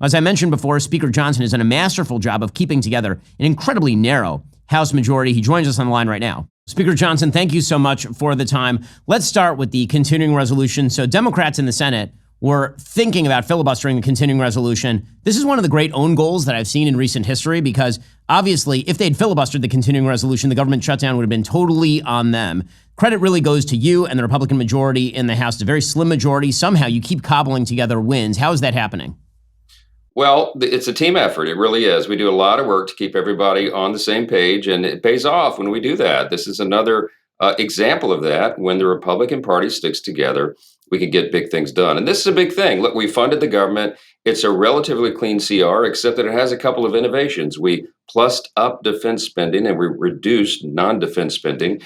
As I mentioned before, Speaker Johnson has done a masterful job of keeping together an incredibly narrow House majority. He joins us on the line right now. Speaker Johnson, thank you so much for the time. Let's start with the continuing resolution. So Democrats in the Senate were thinking about filibustering the continuing resolution. This is one of the great own goals that I've seen in recent history, because obviously if they'd filibustered the continuing resolution, the government shutdown would have been totally on them. Credit really goes to you and the Republican majority in the House. It's a very slim majority. Somehow you keep cobbling together wins. How is that happening? Well, it's a team effort. It really is. We do a lot of work to keep everybody on the same page, and it pays off when we do that. This is another example of that. When the Republican Party sticks together, we can get big things done. And this is a big thing. Look, we funded the government. It's a relatively clean CR, except that it has a couple of innovations. We plussed up defense spending and we reduced non-defense spending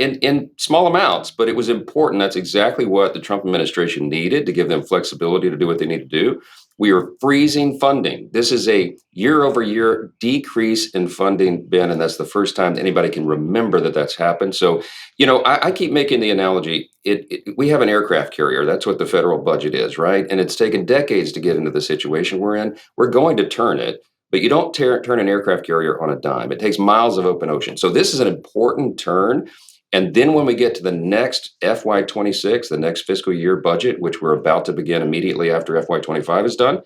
in small amounts, but it was important. That's exactly what the Trump administration needed to give them flexibility to do what they need to do. We are freezing funding. This is a year over year decrease in funding, Ben, and that's the first time that anybody can remember that that's happened. So, I keep making the analogy. We have an aircraft carrier. That's what the federal budget is, right? And it's taken decades to get into the situation we're in. We're going to turn it, but you don't turn an aircraft carrier on a dime. It takes miles of open ocean. So this is an important turn. And then when we get to the next FY26, the next fiscal year budget, which we're about to begin immediately after FY25 is done,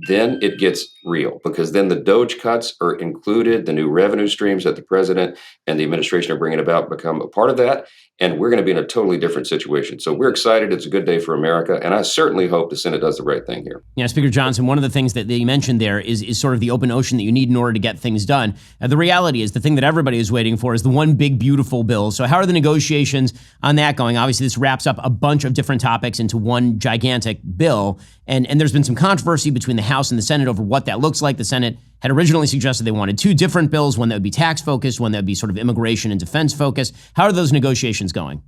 then it gets real, because then the DOGE cuts are included. The new revenue streams that the president and the administration are bringing about become a part of that. And we're going to be in a totally different situation. So we're excited. It's a good day for America. And I certainly hope the Senate does the right thing here. Yeah, Speaker Johnson, one of the things that you mentioned there is sort of the open ocean that you need in order to get things done. The reality is the thing that everybody is waiting for is the one big, beautiful bill. So how are the negotiations on that going? Obviously, this wraps up a bunch of different topics into one gigantic bill. And there's been some controversy between the House and the Senate over what that looks like. The Senate had originally suggested they wanted two different bills, one that would be tax focused, one that would be sort of immigration and defense focused. How are those negotiations going?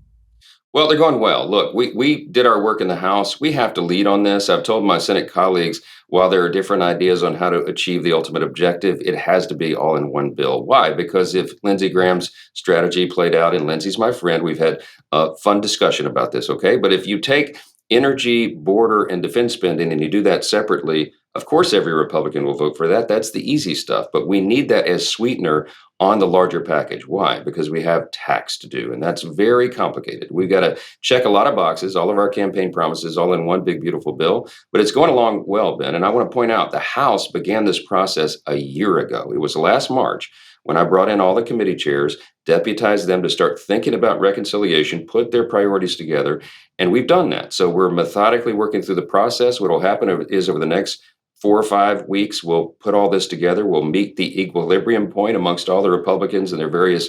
Well, they're going well. Look, we did our work in the House. We have to lead on this. I've told my Senate colleagues, while there are different ideas on how to achieve the ultimate objective, it has to be all in one bill. Why? Because if Lindsey Graham's strategy played out, and Lindsey's my friend, we've had a fun discussion about this, okay? But if you take energy, border, and defense spending and you do that separately, of course, every Republican will vote for that. That's the easy stuff. But we need that as sweetener on the larger package. Why? Because we have tax to do, and that's very complicated. We've got to check a lot of boxes, all of our campaign promises, all in one big, beautiful bill. But it's going along well, Ben. And I want to point out the House began this process a year ago. It was last March when I brought in all the committee chairs, deputized them to start thinking about reconciliation, put their priorities together, and we've done that. So we're methodically working through the process. What will happen is over the next 4 or 5 weeks, we'll put all this together. We'll meet the equilibrium point amongst all the Republicans and their various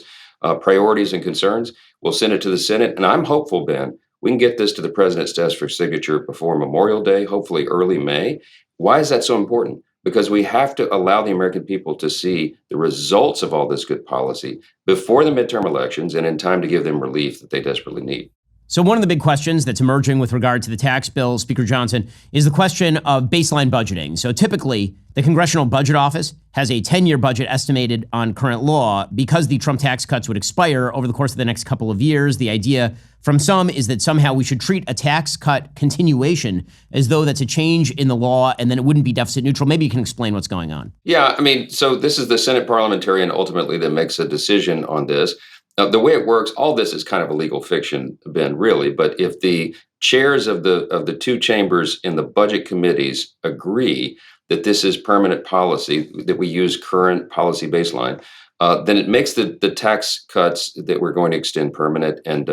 priorities and concerns. We'll send it to the Senate. And I'm hopeful, Ben, we can get this to the president's desk for signature before Memorial Day, hopefully early May. Why is that so important? Because we have to allow the American people to see the results of all this good policy before the midterm elections and in time to give them relief that they desperately need. So one of the big questions that's emerging with regard to the tax bill, Speaker Johnson, is the question of baseline budgeting. So typically, the Congressional Budget Office has a 10-year budget estimated on current law. Because the Trump tax cuts would expire over the course of the next couple of years, the idea from some is that somehow we should treat a tax cut continuation as though that's a change in the law and then it wouldn't be deficit neutral. Maybe you can explain what's going on. Yeah, I mean, so this is the Senate parliamentarian ultimately that makes a decision on this. The way it works, all this is kind of a legal fiction, Ben, really. But if the chairs of the two chambers in the budget committees agree that this is permanent policy, that we use current policy baseline, then it makes the tax cuts that we're going to extend permanent and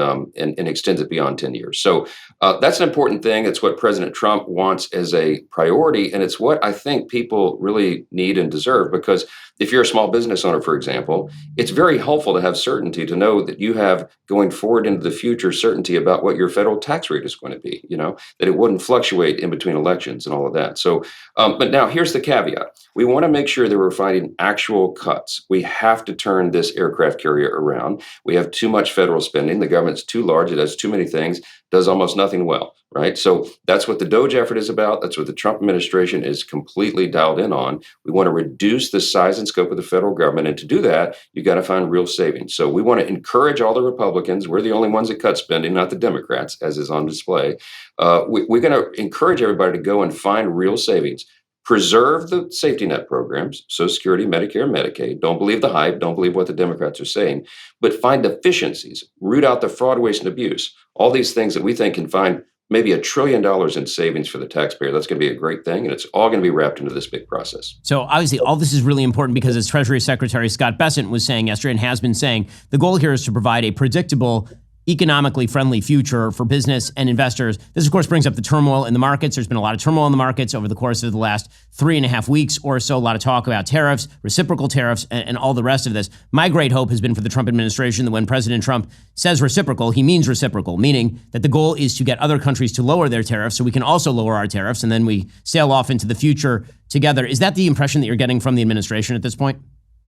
extends it beyond 10 years. So that's an important thing. It's what President Trump wants as a priority, and it's what I think people really need and deserve. Because if you're a small business owner, for example, it's very helpful to have certainty, to know that you have going forward into the future certainty about what your federal tax rate is going to be, that it wouldn't fluctuate in between elections and all of that. So, but now here's the caveat. We want to make sure that we're finding actual cuts. We have to turn this aircraft carrier around. We have too much federal spending. The government's too large. It does too many things, does almost nothing well, right? So that's what the DOGE effort is about. That's what the Trump administration is completely dialed in on. We want to reduce the size and scope of the federal government. And to do that, you got to find real savings. So we want to encourage all the Republicans. We're the only ones that cut spending, not the Democrats, as is on display. We're going to encourage everybody to go and find real savings. preserve the safety net programs, Social Security, Medicare, and Medicaid. Don't believe the hype. Don't believe what the Democrats are saying, but find efficiencies, root out the fraud, waste, and abuse. All these things that we think can find maybe $1 trillion in savings for the taxpayer. That's going to be a great thing, and it's all going to be wrapped into this big process. So obviously, all this is really important because, as Treasury Secretary Scott Bessent was saying yesterday and has been saying, the goal here is to provide a predictable, economically friendly future for business and investors. This, of course, brings up the turmoil in the markets. There's been a lot of turmoil in the markets over the course of the last 3.5 weeks or so. A lot of talk about tariffs, reciprocal tariffs, and all the rest of this. My great hope has been for the Trump administration that when President Trump says reciprocal, he means reciprocal, meaning that the goal is to get other countries to lower their tariffs so we can also lower our tariffs, and then we sail off into the future together. Is that the impression that you're getting from the administration at this point?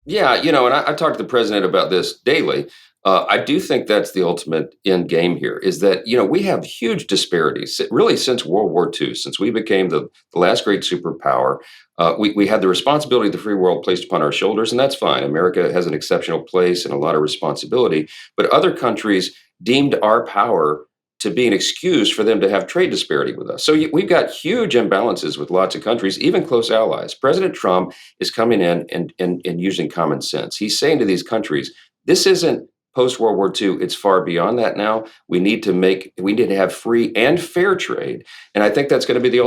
Yeah, and I talk to the president about this daily. I do think that's the ultimate end game here is that, we have huge disparities, really since World War II, since we became the last great superpower. We had the responsibility of the free world placed upon our shoulders, and that's fine. America has an exceptional place and a lot of responsibility, but other countries deemed our power to be an excuse for them to have trade disparity with us. So we've got huge imbalances with lots of countries, even close allies. President Trump is coming in and using common sense. He's saying to these countries, this isn't post-World War II, it's far beyond that now. We need to have free and fair trade. And I think that's going to be the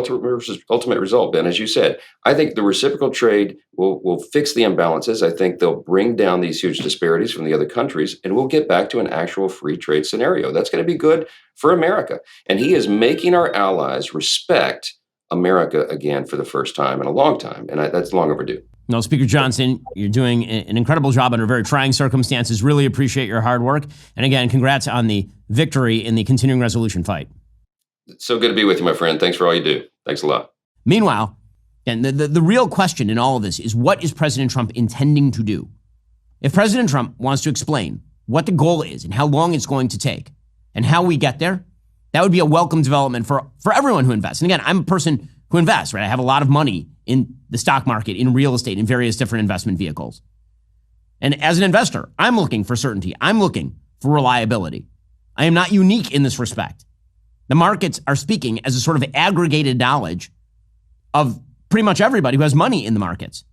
ultimate result, Ben. As you said, I think the reciprocal trade will fix the imbalances. I think they'll bring down these huge disparities from the other countries, and we'll get back to an actual free trade scenario. That's going to be good for America. And he is making our allies respect America again for the first time in a long time. And that's long overdue. No, Speaker Johnson, you're doing an incredible job under very trying circumstances. Really appreciate your hard work. And again, congrats on the victory in the continuing resolution fight. It's so good to be with you, my friend. Thanks for all you do. Thanks a lot. Meanwhile, and the real question in all of this is, what is President Trump intending to do? If President Trump wants to explain what the goal is and how long it's going to take and how we get there, that would be a welcome development for everyone who invests. And again, I'm a person who invests, right? I have a lot of money in the stock market, in real estate, in various different investment vehicles. And as an investor, I'm looking for certainty. I'm looking for reliability. I am not unique in this respect. The markets are speaking as a sort of aggregated knowledge of pretty much everybody who has money in the markets.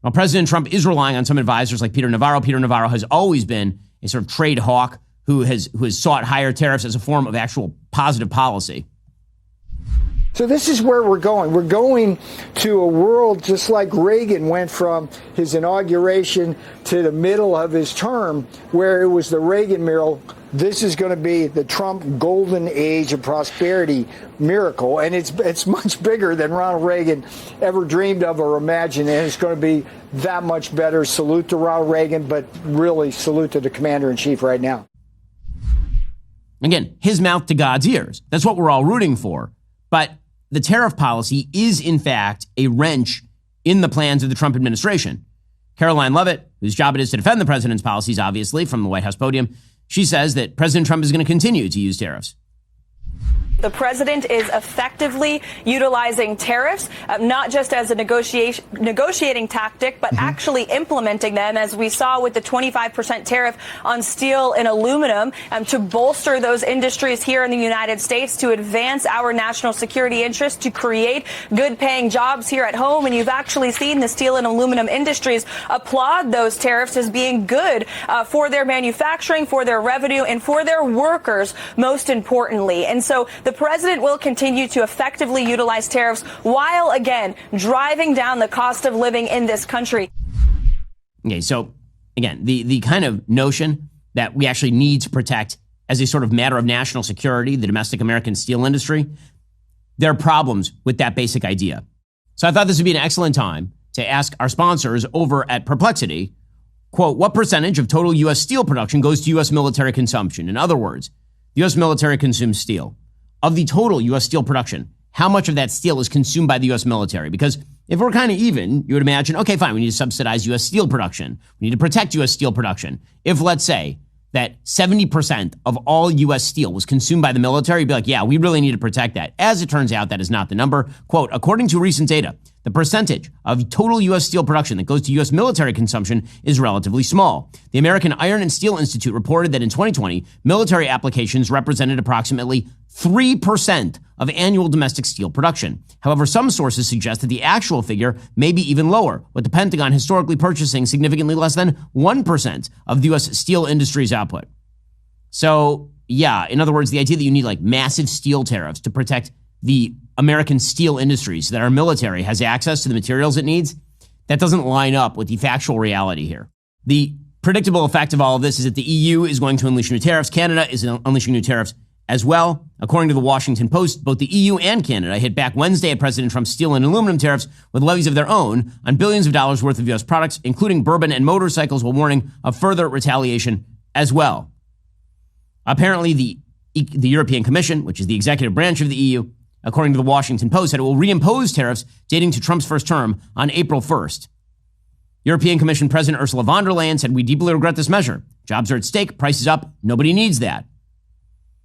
Well, President Trump is relying on some advisors like Peter Navarro. Peter Navarro has always been a sort of trade hawk who has sought higher tariffs as a form of actual positive policy. So this is where we're going. We're going to a world just like Reagan went from his inauguration to the middle of his term, where it was the Reagan miracle. This is going to be the Trump golden age of prosperity miracle. And it's much bigger than Ronald Reagan ever dreamed of or imagined. And it's going to be that much better. Salute to Ronald Reagan, but really salute to the commander in chief right now. Again, his mouth to God's ears. That's what we're all rooting for. But the tariff policy is, in fact, a wrench in the plans of the Trump administration. Caroline Leavitt, whose job it is to defend the president's policies, obviously, from the White House podium, she says that President Trump is going to continue to use tariffs. The president is effectively utilizing tariffs, not just as a negotiating tactic, but actually implementing them, as we saw with the 25% tariff on steel and aluminum, to bolster those industries here in the United States, to advance our national security interests, to create good-paying jobs here at home. And you've actually seen the steel and aluminum industries applaud those tariffs as being good for their manufacturing, for their revenue, and for their workers, most importantly. And so the president will continue to effectively utilize tariffs while, again, driving down the cost of living in this country. Okay, so, again, the kind of notion that we actually need to protect, as a sort of matter of national security, the domestic American steel industry, there are problems with that basic idea. So I thought this would be an excellent time to ask our sponsors over at Perplexity, quote, what percentage of total U.S. steel production goes to U.S. military consumption? In other words, the U.S. military consumes steel. Of the total U.S. steel production, how much of that steel is consumed by the U.S. military? Because if we're kind of even, you would imagine, okay, fine, we need to subsidize U.S. steel production. We need to protect U.S. steel production. If, let's say, that 70% of all U.S. steel was consumed by the military, you'd be like, yeah, we really need to protect that. As it turns out, that is not the number. Quote, according to recent data, the percentage of total U.S. steel production that goes to U.S. military consumption is relatively small. The American Iron and Steel Institute reported that in 2020, military applications represented approximately 3% of annual domestic steel production. However, some sources suggest that the actual figure may be even lower, with the Pentagon historically purchasing significantly less than 1% of the U.S. steel industry's output. So, yeah, in other words, the idea that you need like massive steel tariffs to protect the American steel industry so that our military has access to the materials it needs, that doesn't line up with the factual reality here. The predictable effect of all of this is that the EU is going to unleash new tariffs. Canada is unleashing new tariffs as well. According to the Washington Post, both the EU and Canada hit back Wednesday at President Trump's steel and aluminum tariffs with levies of their own on billions of dollars worth of U.S. products, including bourbon and motorcycles, while warning of further retaliation as well. Apparently, the European Commission, which is the executive branch of the EU, according to the Washington Post, said it will reimpose tariffs dating to Trump's first term on April 1st. European Commission President Ursula von der Leyen said, "We deeply regret this measure. Jobs are at stake, prices up, nobody needs that."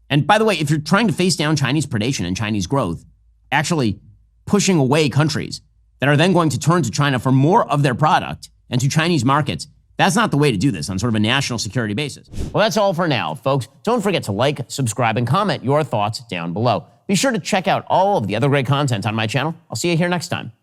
And by the way, if you're trying to face down Chinese predation and Chinese growth, actually pushing away countries that are then going to turn to China for more of their product and to Chinese markets, that's not the way to do this on sort of a national security basis. Well, that's all for now, folks. Don't forget to like, subscribe, and comment your thoughts down below. Be sure to check out all of the other great content on my channel. I'll see you here next time.